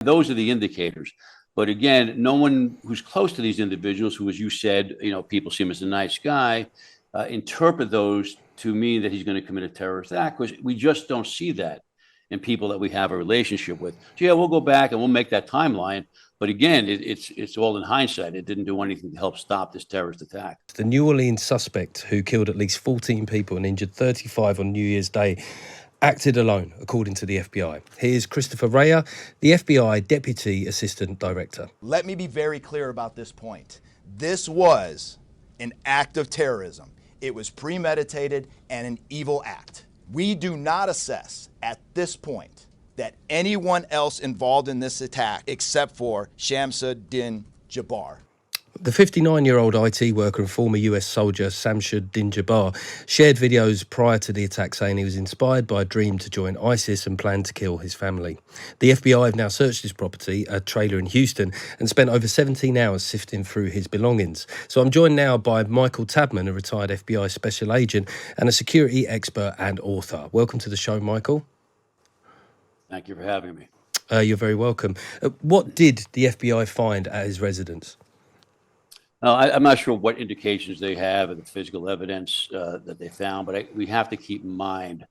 Those are the indicators. But again, no one who's close to these individuals, who, as you said, people see him as a nice guy, interpret those to mean that he's going to commit a terrorist act, because we just don't see that in people that we have a relationship with. So yeah, we'll go back and we'll make that timeline. But again, it's all in hindsight. It didn't do anything to help stop this terrorist attack. The New Orleans suspect who killed at least 14 people and injured 35 on New Year's Day acted alone, according to the FBI. Here's Christopher Rea, the FBI Deputy Assistant Director. Let me be very clear about this point. This was an act of terrorism. It was premeditated and an evil act. We do not assess at this point that anyone else involved in this attack except for Shamsuddin Jabbar. The 59-year-old IT worker and former US soldier Shamsuddin Jabbar shared videos prior to the attack saying he was inspired by a dream to join ISIS and planned to kill his family. The FBI have now searched his property, a trailer in Houston, and spent over 17 hours sifting through his belongings. So I'm joined now by Michael Tabman, a retired FBI special agent and a security expert and author. Welcome to the show, Michael. Thank you for having me. You're very welcome. What did the FBI find at his residence? I'm not sure what indications they have of the physical evidence that they found, but we have to keep in mind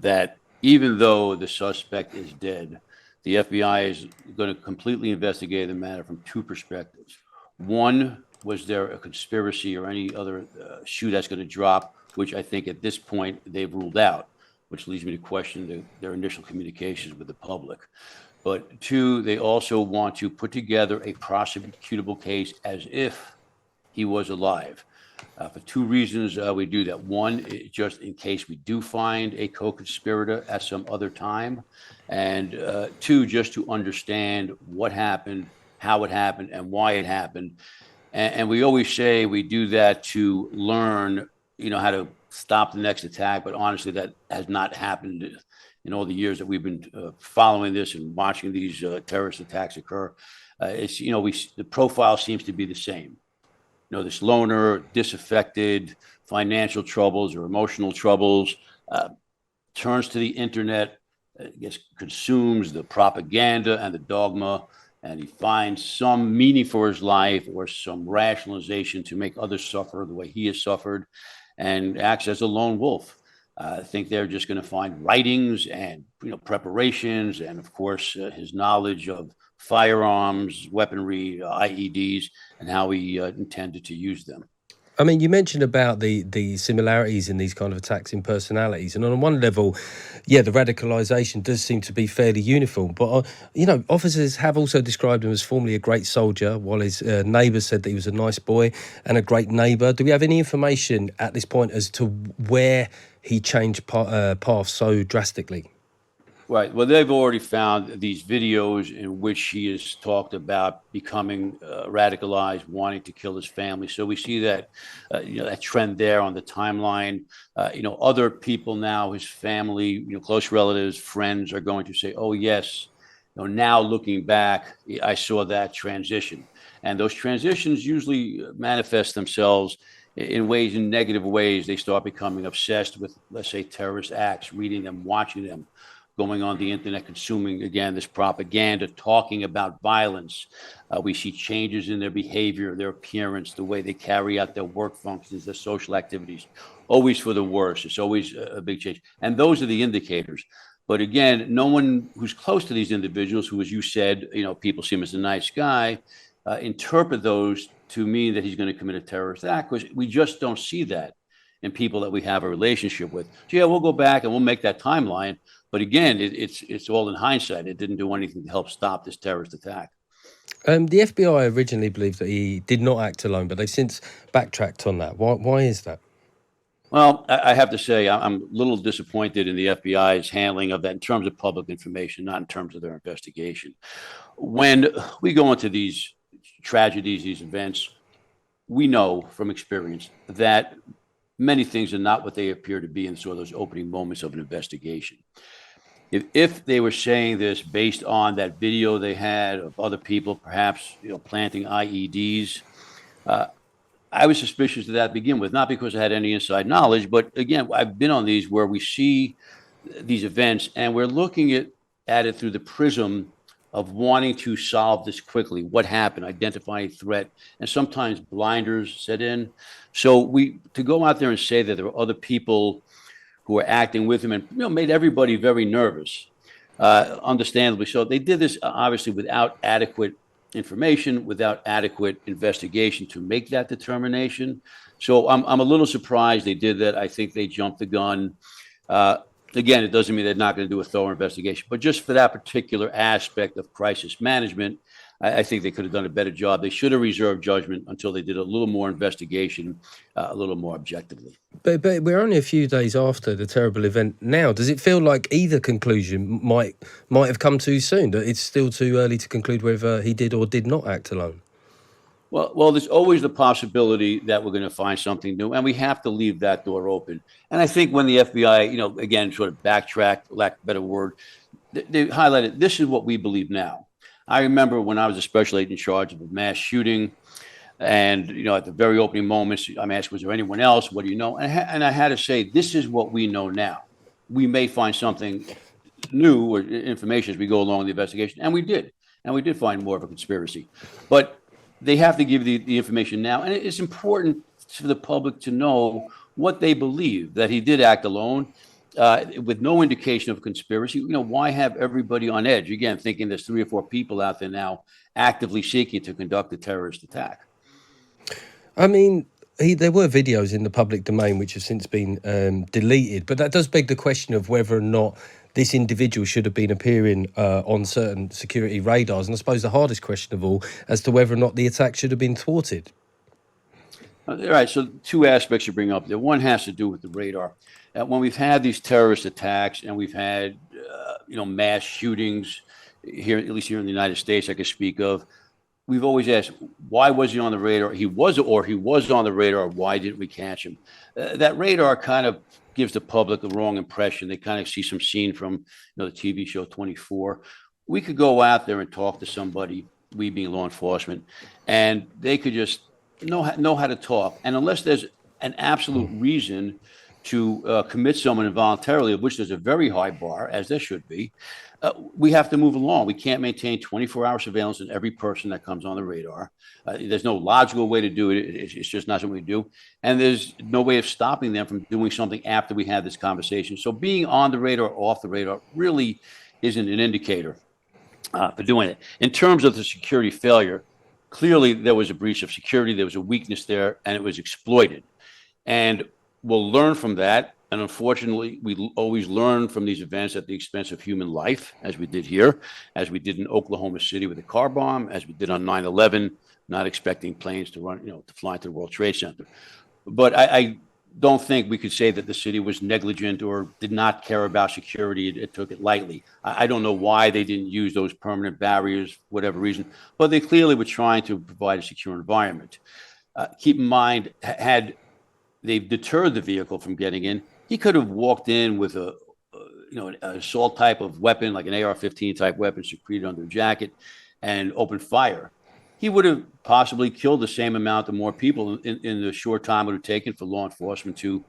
that even though the suspect is dead, the FBI is going to completely investigate the matter from two perspectives. One, was there a conspiracy or any other shoe that's going to drop, which I think at this point they've ruled out, which leads me to question their initial communications with the public. But two, they also want to put together a prosecutable case as if he was alive. For two reasons we do that. One, just in case we do find a co-conspirator at some other time. And two, just to understand what happened, how it happened, and why it happened. And we always say we do that to learn, how to stop the next attack. But honestly, that has not happened in all the years that we've been following this and watching these terrorist attacks occur. The profile seems to be the same. This loner, disaffected, financial troubles or emotional troubles, turns to the internet, consumes the propaganda and the dogma, and he finds some meaning for his life or some rationalization to make others suffer the way he has suffered, and acts as a lone wolf. I think they're just going to find writings and preparations, and of course his knowledge of firearms, weaponry, IEDs, and how he intended to use them. I mean, you mentioned about the similarities in these kind of attacks in personalities. And on one level, yeah, the radicalization does seem to be fairly uniform. But, officers have also described him as formerly a great soldier, while his neighbours said that he was a nice boy and a great neighbour. Do we have any information at this point as to where he changed path so drastically? Right. Well, they've already found these videos in which he has talked about becoming radicalized, wanting to kill his family. So we see that, that trend there on the timeline. Other people now, his family, close relatives, friends are going to say, oh, yes, now looking back, I saw that transition. And those transitions usually manifest themselves in negative ways. They start becoming obsessed with, let's say, terrorist acts, reading them, watching them, going on the internet, consuming, again, this propaganda, talking about violence. We see changes in their behavior, their appearance, the way they carry out their work functions, their social activities, always for the worse. It's always a big change. And those are the indicators. But again, no one who's close to these individuals, who, as you said, people see him as a nice guy, interpret those to mean that he's going to commit a terrorist act, because we just don't see that in people that we have a relationship with. So yeah, we'll go back and we'll make that timeline. But again, it's all in hindsight. It didn't do anything to help stop this terrorist attack. The FBI originally believed that he did not act alone, but they've since backtracked on that. Why is that? Well, I have to say I'm a little disappointed in the FBI's handling of that in terms of public information, not in terms of their investigation. When we go into these tragedies, these events, we know from experience that many things are not what they appear to be in sort of those opening moments of an investigation. If they were saying this based on that video they had of other people, perhaps planting IEDs, I was suspicious of that to begin with, not because I had any inside knowledge, but again, I've been on these where we see these events and we're looking at it through the prism of wanting to solve this quickly. What happened? Identify a threat, and sometimes blinders set in. So to go out there and say that there were other people who were acting with him, and made everybody very nervous, understandably so. They did this obviously without adequate information, without adequate investigation to make that determination. So I'm a little surprised they did that. I think they jumped the gun. Again, it doesn't mean they're not going to do a thorough investigation, but just for that particular aspect of crisis management, I think they could have done a better job. They should have reserved judgment until they did a little more investigation, a little more objectively. But we're only a few days after the terrible event now. Does it feel like either conclusion might have come too soon? That it's still too early to conclude whether he did or did not act alone? Well, there's always the possibility that we're going to find something new, and we have to leave that door open. And I think when the FBI, again, sort of backtracked, lack of a better word, they highlighted, this is what we believe now. I remember when I was a special agent in charge of a mass shooting, and at the very opening moments, I'm asked, was there anyone else? What do you know? And I had to say, this is what we know now. We may find something new or information as we go along in the investigation, and we did find more of a conspiracy, but they have to give the information now. And it's important for the public to know what they believe, that he did act alone with no indication of conspiracy. Why have everybody on edge? Again, thinking there's 3 or 4 people out there now actively seeking to conduct a terrorist attack. I mean, there were videos in the public domain which have since been deleted, but that does beg the question of whether or not this individual should have been appearing on certain security radars. And I suppose the hardest question of all, as to whether or not the attack should have been thwarted. All right, so 2 aspects you bring up there. One has to do with the radar. When we've had these terrorist attacks and we've had, mass shootings here, at least here in the United States, I could speak of, we've always asked, why was he on the radar? He was on the radar. Why didn't we catch him? That radar kind of gives the public a wrong impression. They kind of see some scene from the TV show 24. We could go out there and talk to somebody, we being law enforcement, and they could just know how to talk. And unless there's an absolute reason to commit someone involuntarily, of which there's a very high bar, as there should be, we have to move along. We can't maintain 24-hour surveillance on every person that comes on the radar. There's no logical way to do it. It's just not something we do. And there's no way of stopping them from doing something after we have this conversation. So being on the radar or off the radar really isn't an indicator for doing it. In terms of the security failure, clearly there was a breach of security. There was a weakness there, and it was exploited. And we'll learn from that. And unfortunately, we always learn from these events at the expense of human life, as we did here, as we did in Oklahoma City with a car bomb, as we did on 9/11, not expecting planes to run, to fly into the World Trade Center. But I don't think we could say that the city was negligent or did not care about security. It took it lightly. I don't know why they didn't use those permanent barriers, whatever reason, but they clearly were trying to provide a secure environment. Keep in mind, had they deterred the vehicle from getting in, he could have walked in with an assault type of weapon, like an AR-15 type weapon secreted under a jacket, and opened fire. He would have possibly killed the same amount or more people in the short time it would have taken for law enforcement to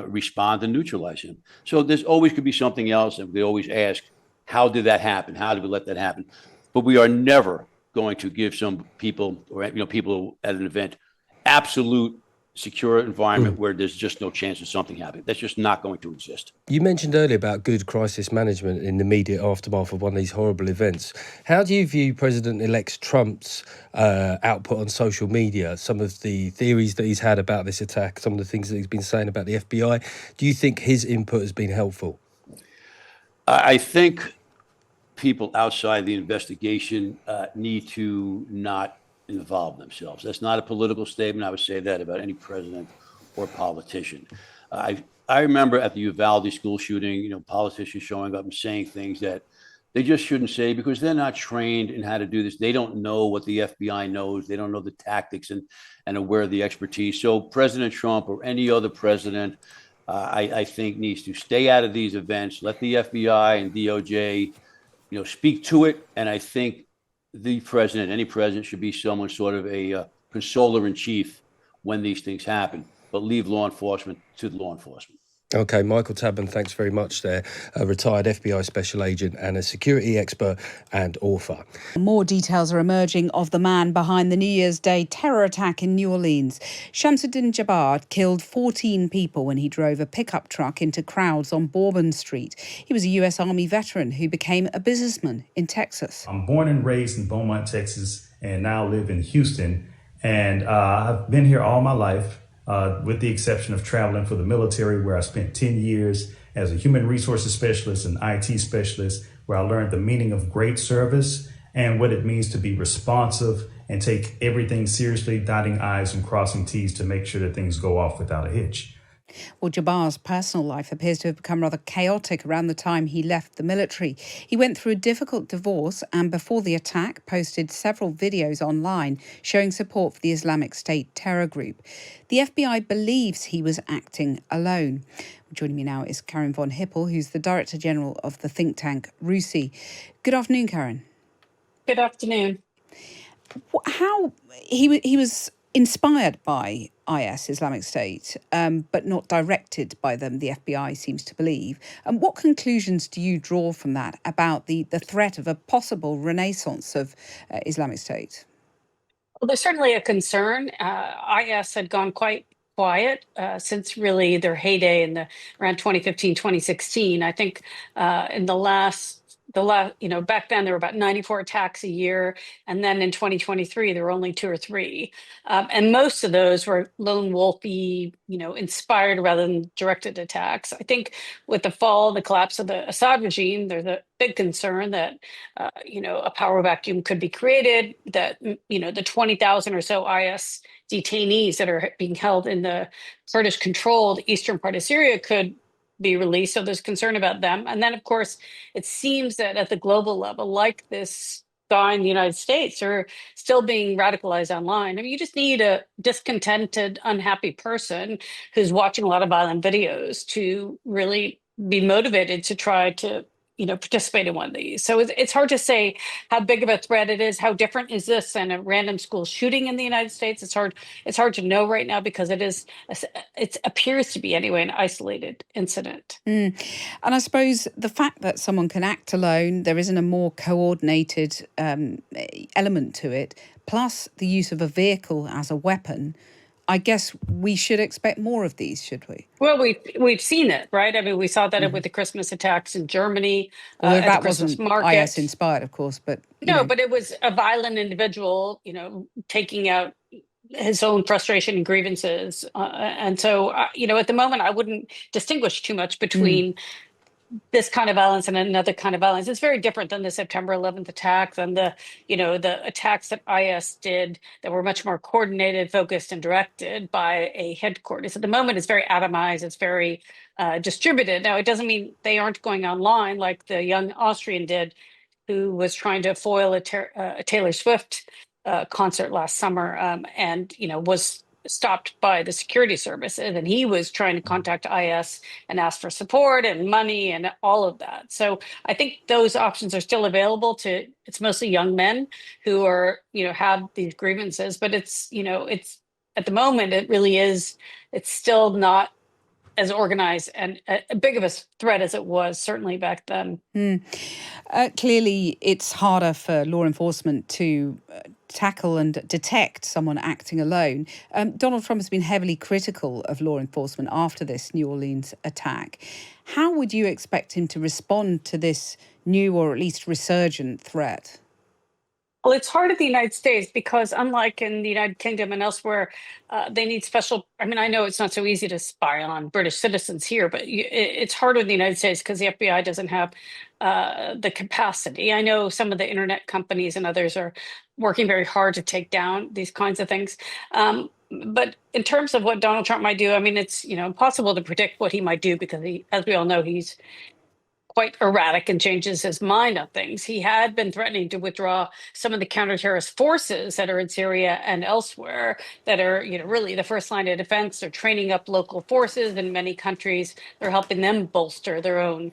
respond and neutralize him. So there's always could be something else, and we always ask, how did that happen? How did we let that happen? But we are never going to give some people or people at an event absolute secure environment where there's just no chance of something happening. That's just not going to exist. You mentioned earlier about good crisis management in the immediate aftermath of one of these horrible events. How do you view President-elect Trump's output on social media, some of the theories that he's had about this attack, some of the things that he's been saying about the FBI? Do you think his input has been helpful? I think people outside the investigation need to not involve themselves. That's not a political statement. I would say that about any president or politician. I remember at the Uvalde school shooting, politicians showing up and saying things that they just shouldn't say because they're not trained in how to do this. They don't know what the FBI knows. They don't know the tactics and aware of the expertise. So President Trump or any other president, I think needs to stay out of these events. Let the FBI and DOJ, speak to it. And I think the president, any president, should be someone sort of a consoler in chief when these things happen, but leave law enforcement to law enforcement. Okay, Michael Tabman, thanks very much there. A retired FBI special agent and a security expert and author. More details are emerging of the man behind the New Year's Day terror attack in New Orleans. Shamsuddin Jabbar killed 14 people when he drove a pickup truck into crowds on Bourbon Street. He was a U.S. Army veteran who became a businessman in Texas. I'm born and raised in Beaumont, Texas, and now live in Houston. And I've been here all my life, with the exception of traveling for the military, where I spent 10 years as a human resources specialist and IT specialist, where I learned the meaning of great service and what it means to be responsive and take everything seriously, dotting I's and crossing T's to make sure that things go off without a hitch. Well, Jabbar's personal life appears to have become rather chaotic around the time he left the military. He went through a difficult divorce and before the attack posted several videos online showing support for the Islamic State terror group. The FBI believes he was acting alone. Joining me now is Karen von Hippel, who's the Director General of the think tank RUSI. Good afternoon, Karen. Good afternoon. How he was inspired by IS, Islamic State, but not directed by them, the FBI seems to believe. And what conclusions do you draw from that about the threat of a possible renaissance of Islamic State? Well, there's certainly a concern. IS had gone quite quiet since really their heyday in around 2015, 2016. I think in the last, back then there were about 94 attacks a year. And then in 2023, there were only 2 or 3. And most of those were lone wolfy, inspired rather than directed attacks. I think with the fall, the collapse of the Assad regime, there's a big concern that, a power vacuum could be created, that, the 20,000 or so IS detainees that are being held in the Kurdish-controlled eastern part of Syria could be released. So there's concern about them. And then, of course, it seems that at the global level, like this guy in the United States, are still being radicalized online. I mean, you just need a discontented, unhappy person who's watching a lot of violent videos to really be motivated to try to participate in one of these. So it's hard to say how big of a threat it is. How different is this than a random school shooting in the United States? It's hard to know right now because it appears to be anyway an isolated incident. And I suppose the fact that someone can act alone, there isn't a more coordinated element to it, plus the use of a vehicle as a weapon. I guess we should expect more of these, should we? Well, we've seen it, right? I mean, we saw that with the Christmas attacks in Germany. Although that wasn't IS inspired, of course, but but it was a violent individual, taking out his own frustration and grievances. And so, at the moment, I wouldn't distinguish too much between this kind of violence and another kind of violence. It's very different than the September 11th attacks and the attacks that IS did that were much more coordinated, focused, and directed by a headquarters. At the moment, it's very atomized. It's very distributed. Now, it doesn't mean they aren't going online like the young Austrian did, who was trying to foil a Taylor Swift concert last summer, and was stopped by the security services, and he was trying to contact IS and ask for support and money and all of that. So I think those options are still available to. It's mostly young men who are have these grievances, but it's at the moment it really is. It's still not as organized and a big of a threat as it was certainly back then. Clearly, it's harder for law enforcement to tackle and detect someone acting alone. Donald Trump has been heavily critical of law enforcement after this New Orleans attack. How would you expect him to respond to this new or at least resurgent threat? Well, it's hard in the United States because unlike in the United Kingdom and elsewhere, they need special. I mean, I know it's not so easy to spy on British citizens here, but it's harder in the United States because the FBI doesn't have the capacity. I know some of the internet companies and others are working very hard to take down these kinds of things. But in terms of what Donald Trump might do, I mean, it's impossible to predict what he might do because as we all know, he's quite erratic and changes his mind on things. He had been threatening to withdraw some of the counter-terrorist forces that are in Syria and elsewhere that are, really the first line of defense. They're training up local forces in many countries. They're helping them bolster their own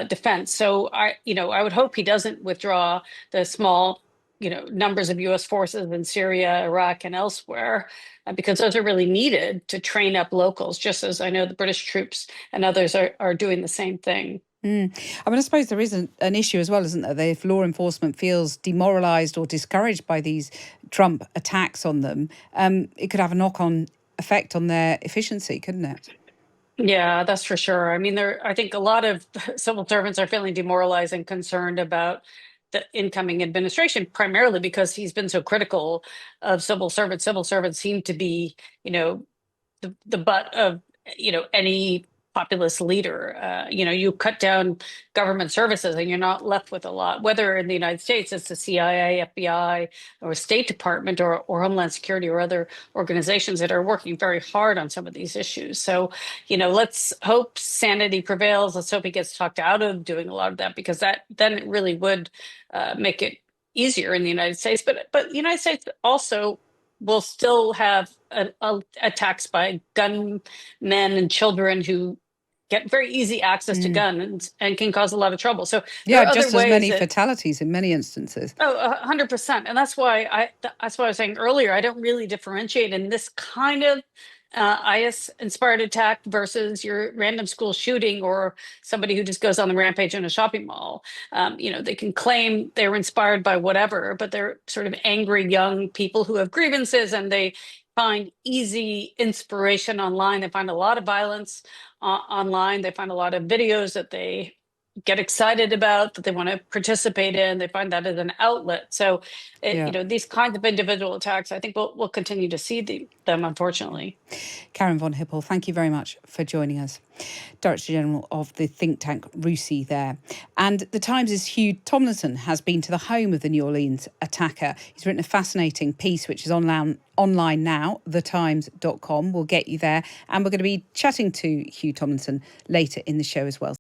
defense. So I would hope he doesn't withdraw the small numbers of U.S. forces in Syria, Iraq, and elsewhere, because those are really needed to train up locals, just as I know the British troops and others are doing the same thing. I mean, I suppose there is an issue as well, isn't there? That if law enforcement feels demoralised or discouraged by these Trump attacks on them, it could have a knock-on effect on their efficiency, couldn't it? Yeah, that's for sure. I mean, I think a lot of civil servants are feeling demoralized and concerned about the incoming administration, primarily because he's been so critical of civil servants. Civil servants seem to be, the butt of, any populist leader. You cut down government services and you're not left with a lot, whether in the United States it's the CIA, FBI, or State Department, or Homeland Security, or other organizations that are working very hard on some of these issues. So, let's hope sanity prevails. Let's hope he gets talked out of doing a lot of that, because then it really would make it easier in the United States. But the United States also will still have attacks by gunmen and children who get very easy access to guns and can cause a lot of trouble. So there are other just as ways many fatalities in many instances. Oh, 100%. And that's why that's why I was saying earlier, I don't really differentiate in this kind of IS-inspired attack versus your random school shooting or somebody who just goes on the rampage in a shopping mall. They can claim they were inspired by whatever, but they're sort of angry young people who have grievances, and they find easy inspiration online. They find a lot of violence online. They find a lot of videos that they get excited about, that they want to participate in. They find that as an outlet. So, these kinds of individual attacks, I think we'll continue to see them, unfortunately. Karen von Hippel, thank you very much for joining us. Director General of the think tank RUSI there. And The Times' Hugh Tomlinson has been to the home of the New Orleans attacker. He's written a fascinating piece, which is online now, thetimes.com. We'll get you there. And we're going to be chatting to Hugh Tomlinson later in the show as well.